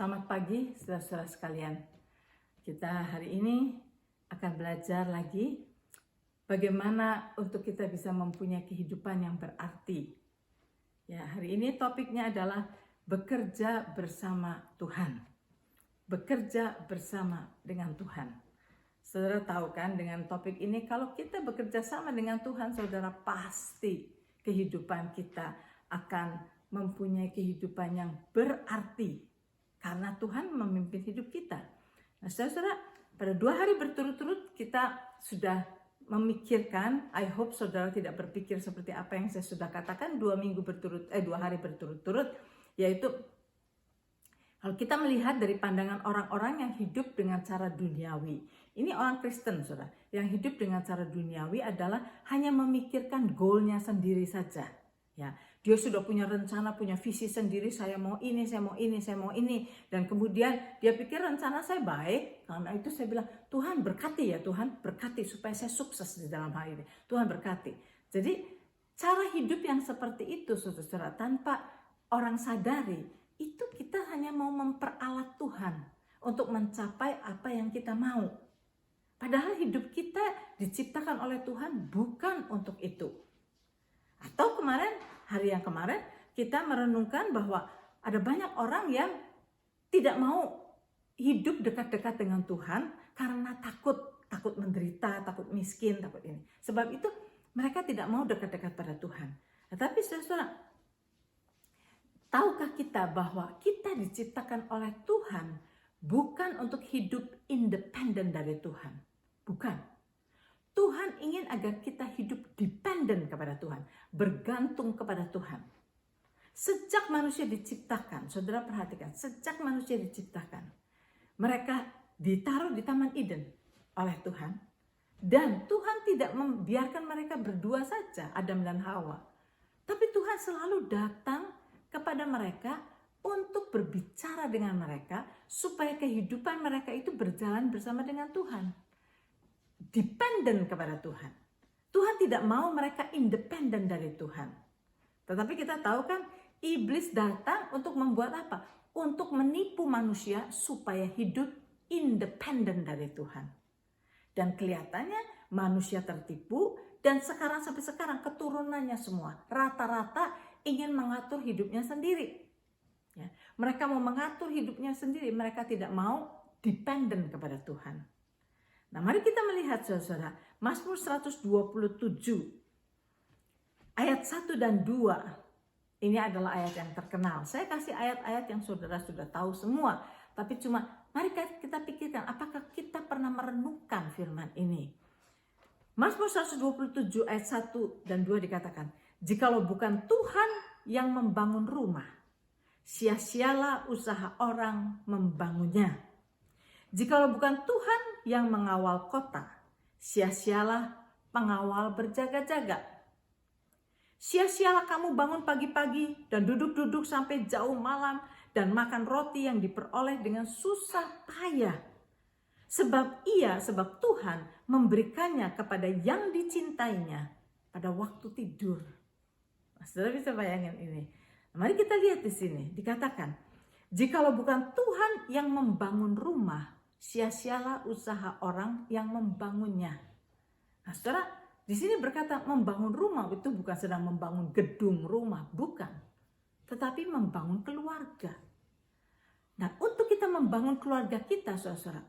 Selamat pagi saudara-saudara sekalian. Kita hari ini akan belajar lagi bagaimana untuk kita bisa mempunyai kehidupan yang berarti. Ya, hari ini topiknya adalah bekerja bersama Tuhan. Bekerja bersama dengan Tuhan. Saudara tahu kan dengan topik ini, kalau kita bekerja sama dengan Tuhan, saudara pasti kehidupan kita akan mempunyai kehidupan yang berarti. Karena Tuhan memimpin hidup kita. Nah, saudara, pada 2 hari berturut-turut kita sudah memikirkan. I hope saudara tidak berpikir seperti apa yang saya sudah katakan 2 hari berturut-turut, yaitu kalau kita melihat dari pandangan orang-orang yang hidup dengan cara duniawi. Ini orang Kristen, saudara, yang hidup dengan cara duniawi adalah hanya memikirkan goalnya sendiri saja. Ya, dia sudah punya rencana, punya visi sendiri, saya mau ini, saya mau ini, saya mau ini. Dan kemudian dia pikir rencana saya baik, karena itu saya bilang, Tuhan berkati ya, Tuhan berkati supaya saya sukses di dalam hal ini. Tuhan berkati. Jadi cara hidup yang seperti itu, saudara, tanpa orang sadari, itu kita hanya mau memperalat Tuhan untuk mencapai apa yang kita mau. Padahal hidup kita diciptakan oleh Tuhan bukan untuk itu. Atau hari yang kemarin kita merenungkan bahwa ada banyak orang yang tidak mau hidup dekat-dekat dengan Tuhan karena takut menderita, takut miskin, takut ini. Sebab itu mereka tidak mau dekat-dekat pada Tuhan. Tetapi saudara, tahukah kita bahwa kita diciptakan oleh Tuhan bukan untuk hidup independen dari Tuhan? Bukan. Tuhan ingin agar kita hidup dependen kepada Tuhan, bergantung kepada Tuhan. Sejak manusia diciptakan, saudara perhatikan, sejak manusia diciptakan, mereka ditaruh di Taman Eden oleh Tuhan, dan Tuhan tidak membiarkan mereka berdua saja, Adam dan Hawa. Tapi Tuhan selalu datang kepada mereka untuk berbicara dengan mereka, supaya kehidupan mereka itu berjalan bersama dengan Tuhan. Dependen kepada Tuhan. Tuhan tidak mau mereka independen dari Tuhan. Tetapi kita tahu kan, iblis datang untuk membuat apa? Untuk menipu manusia supaya hidup independen dari Tuhan. Dan kelihatannya manusia tertipu, dan sampai sekarang keturunannya semua rata-rata ingin mengatur hidupnya sendiri. Ya, mereka mau mengatur hidupnya sendiri, mereka tidak mau dependen kepada Tuhan. Nah, mari kita melihat saudara, Mazmur 127 ayat 1 dan 2. Ini adalah ayat yang terkenal. Saya kasih ayat-ayat yang saudara sudah tahu semua, tapi cuma mari kita pikirkan apakah kita pernah merenungkan firman ini. Mazmur 127 ayat 1 dan 2 dikatakan, jikalau bukan Tuhan yang membangun rumah, sia-sialah usaha orang membangunnya. Jikalau bukan Tuhan yang mengawal kota, sia-sialah pengawal berjaga-jaga. Sia-sialah kamu bangun pagi-pagi dan duduk-duduk sampai jauh malam dan makan roti yang diperoleh dengan susah payah. Sebab Tuhan memberikannya kepada yang dicintainya pada waktu tidur. Saudara bisa bayangin ini. Mari kita lihat di sini, dikatakan, jikalau bukan Tuhan yang membangun rumah, sia-sialah usaha orang yang membangunnya. Nah, saudara, di sini berkata membangun rumah itu bukan sedang membangun gedung rumah, bukan. Tetapi membangun keluarga. Nah, untuk kita membangun keluarga kita, saudara,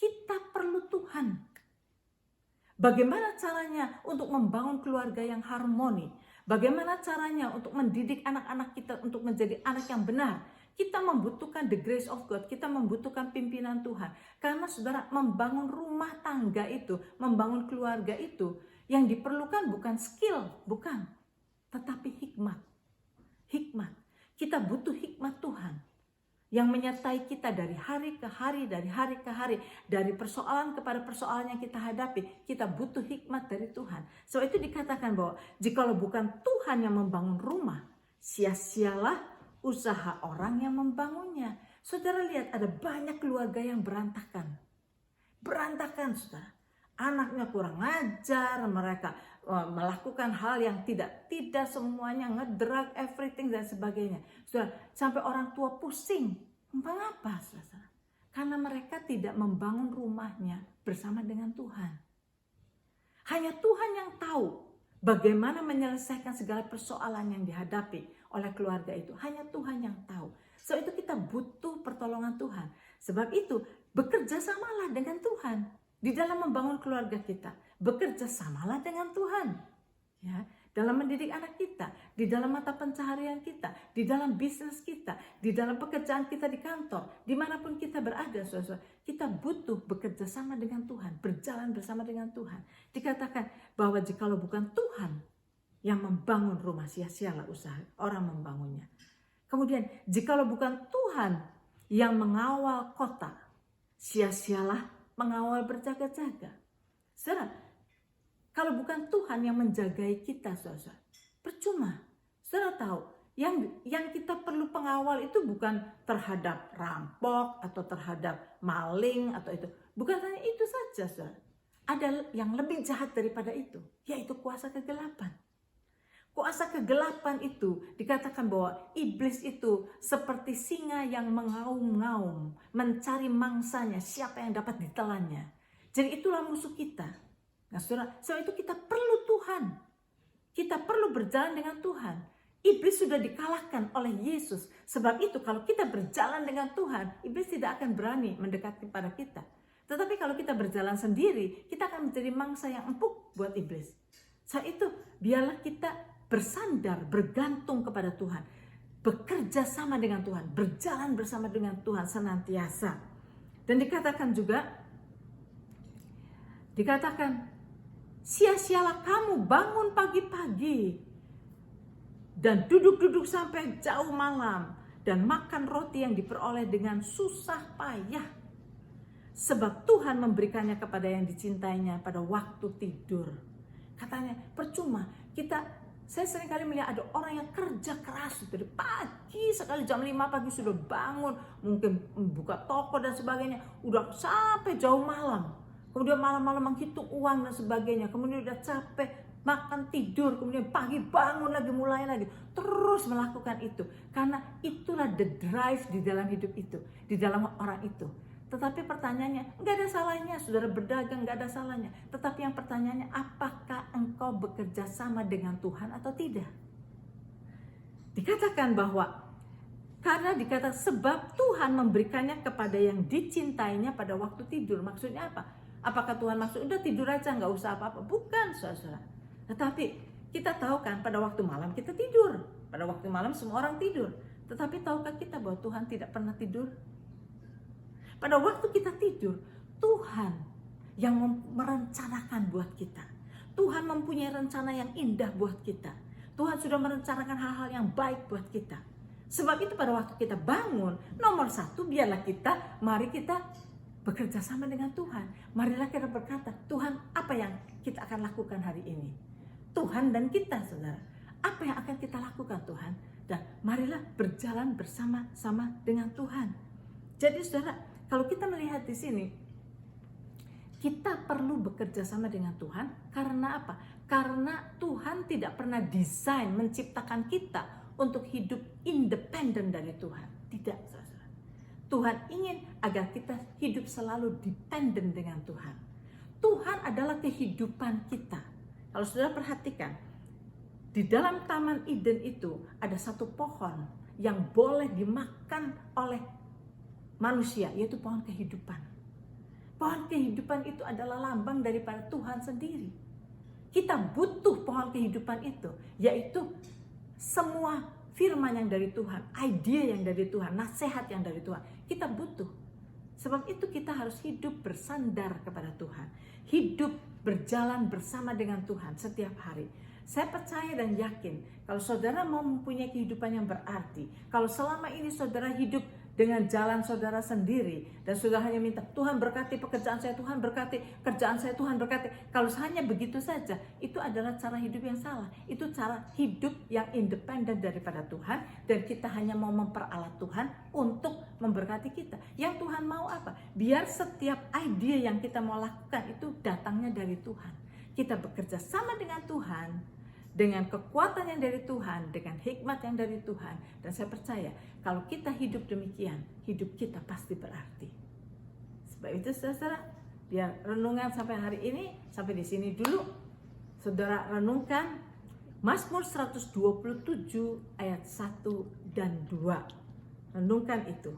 kita perlu Tuhan. Bagaimana caranya untuk membangun keluarga yang harmoni? Bagaimana caranya untuk mendidik anak-anak kita untuk menjadi anak yang benar? Kita membutuhkan the grace of God, kita membutuhkan pimpinan Tuhan. Karena saudara, membangun rumah tangga itu, membangun keluarga itu, yang diperlukan bukan skill, bukan. Tetapi hikmat. Hikmat. Kita butuh hikmat Tuhan. Yang menyertai kita dari hari ke hari, dari persoalan kepada persoalan yang kita hadapi. Kita butuh hikmat dari Tuhan. So itu dikatakan bahwa jikalau bukan Tuhan yang membangun rumah, sia-sialah usaha orang yang membangunnya. Saudara lihat, ada banyak keluarga yang berantakan. Berantakan, saudara. Anaknya kurang ajar, mereka melakukan hal yang tidak semuanya, ngedrag everything dan sebagainya. Saudara, sampai orang tua pusing Mengapa, saudara? Karena mereka tidak membangun rumahnya bersama dengan Tuhan. Hanya Tuhan yang tahu bagaimana menyelesaikan segala persoalan yang dihadapi oleh keluarga itu. Hanya Tuhan yang tahu. Sebab itu kita butuh pertolongan Tuhan. Sebab itu bekerja samalah dengan Tuhan di dalam membangun keluarga kita. Bekerja samalah dengan Tuhan. Ya, dalam mendidik anak kita, di dalam mata pencaharian kita, di dalam bisnis kita, di dalam pekerjaan kita di kantor, dimanapun kita berada, saudara, kita butuh bekerja sama dengan Tuhan, berjalan bersama dengan Tuhan. Dikatakan bahwa jikalau bukan Tuhan yang membangun rumah, sia-sialah usaha orang membangunnya. Kemudian, jikalau bukan Tuhan yang mengawal kota, sia-sialah mengawal berjaga-jaga. Saudara, kalau bukan Tuhan yang menjagai kita, saudara, percuma. Saudara tahu, yang kita perlu pengawal itu bukan terhadap rampok atau terhadap maling atau itu. Bukan hanya itu saja, saudara. Ada yang lebih jahat daripada itu, yaitu kuasa kegelapan. Kuasa kegelapan itu dikatakan bahwa iblis itu seperti singa yang mengaum-ngaum, mencari mangsanya, siapa yang dapat ditelannya. Jadi itulah musuh kita. Nah, saudara, sebab itu kita perlu Tuhan. Kita perlu berjalan dengan Tuhan. Iblis sudah dikalahkan oleh Yesus. Sebab itu kalau kita berjalan dengan Tuhan, iblis tidak akan berani mendekat kepada kita. Tetapi kalau kita berjalan sendiri, kita akan menjadi mangsa yang empuk buat iblis. Sebab itu biarlah kita bersandar, bergantung kepada Tuhan. Bekerja sama dengan Tuhan, berjalan bersama dengan Tuhan senantiasa. Dan dikatakan juga, sia-sialah kamu bangun pagi-pagi dan duduk-duduk sampai jauh malam dan makan roti yang diperoleh dengan susah payah. Sebab Tuhan memberikannya kepada yang dicintainya pada waktu tidur. Katanya percuma saya seringkali melihat ada orang yang kerja keras dari pagi sekali jam 5 pagi sudah bangun, mungkin buka toko dan sebagainya, udah sampai jauh malam. Kemudian malam-malam menghitung uang dan sebagainya. Kemudian udah capek, makan tidur. Kemudian pagi bangun lagi, mulai lagi. Terus melakukan itu. Karena itulah the drive di dalam hidup itu. Di dalam orang itu. Tetapi pertanyaannya, nggak ada salahnya. Saudara berdagang, nggak ada salahnya. Tetapi yang pertanyaannya, apakah engkau bekerja sama dengan Tuhan atau tidak? Dikatakan bahwa karena dikatakan sebab Tuhan memberikannya kepada yang dicintainya pada waktu tidur. Maksudnya apa? Apakah Tuhan maksud udah tidur aja nggak usah apa-apa? Bukan, saudara. Tetapi kita tahu kan pada waktu malam kita tidur. Pada waktu malam semua orang tidur. Tetapi tahukah kita bahwa Tuhan tidak pernah tidur? Pada waktu kita tidur, Tuhan yang merencanakan buat kita. Tuhan mempunyai rencana yang indah buat kita. Tuhan sudah merencanakan hal-hal yang baik buat kita. Sebab itu pada waktu kita bangun, nomor satu mari kita bekerja sama dengan Tuhan. Marilah kita berkata, Tuhan apa yang kita akan lakukan hari ini? Tuhan dan kita, saudara. Apa yang akan kita lakukan, Tuhan? Dan marilah berjalan bersama-sama dengan Tuhan. Jadi saudara, kalau kita melihat di sini, kita perlu bekerja sama dengan Tuhan. Karena apa? Karena Tuhan tidak pernah desain menciptakan kita untuk hidup independen dari Tuhan. Tidak, saudara. Tuhan ingin agar kita hidup selalu dependen dengan Tuhan. Tuhan adalah kehidupan kita. Kalau saudara perhatikan, di dalam Taman Eden itu ada satu pohon yang boleh dimakan oleh manusia, yaitu pohon kehidupan. Pohon kehidupan itu adalah lambang daripada Tuhan sendiri. Kita butuh pohon kehidupan itu, yaitu semua firman yang dari Tuhan, ide yang dari Tuhan, nasihat yang dari Tuhan. Kita butuh. Sebab itu kita harus hidup bersandar kepada Tuhan. Hidup berjalan bersama dengan Tuhan setiap hari. Saya percaya dan yakin kalau saudara mau mempunyai kehidupan yang berarti, kalau selama ini saudara hidup dengan jalan saudara sendiri dan saudara hanya minta Tuhan berkati pekerjaan saya, Tuhan berkati kerjaan saya, Tuhan berkati. Kalau hanya begitu saja, itu adalah cara hidup yang salah. Itu cara hidup yang independen daripada Tuhan dan kita hanya mau memperalat Tuhan untuk memberkati kita. Yang Tuhan mau apa? Biar setiap ide yang kita mau lakukan itu datangnya dari Tuhan. Kita bekerja sama dengan Tuhan dengan kekuatan yang dari Tuhan, dengan hikmat yang dari Tuhan. Dan saya percaya kalau kita hidup demikian, hidup kita pasti berarti. Sebab itu saudara, biar renungan sampai hari ini, sampai di sini dulu. Saudara renungkan Mazmur 127 ayat 1 dan 2. Renungkan itu.